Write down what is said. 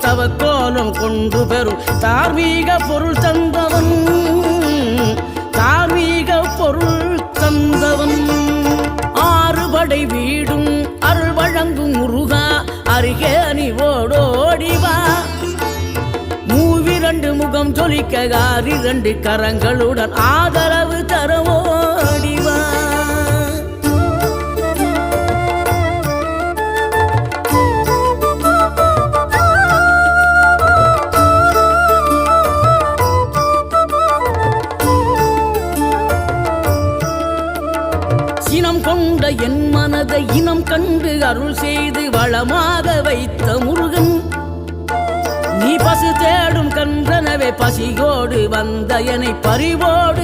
தவக்கோலம் கொண்டு பெறும் தார்மீக பொருள் தந்தவன், தார்மீக பொருள் தந்தவன். ஆறுபடை வீடும் அருள் வழங்கும் முருகா அருகே நீ ஓடோடிவா. மூவிரண்டு முகம் ஜொலிக்க 6 கரங்களுடன் ஆதரவு தரவோடிவா. சினம் கொண்ட என் மனதை இனம் கண்டு அருள் செய்து வளமாக வைத்த முருகன், நீ பசு தேடும் கன்றனவே பசியோடு வந்த என்னை பறிவோடு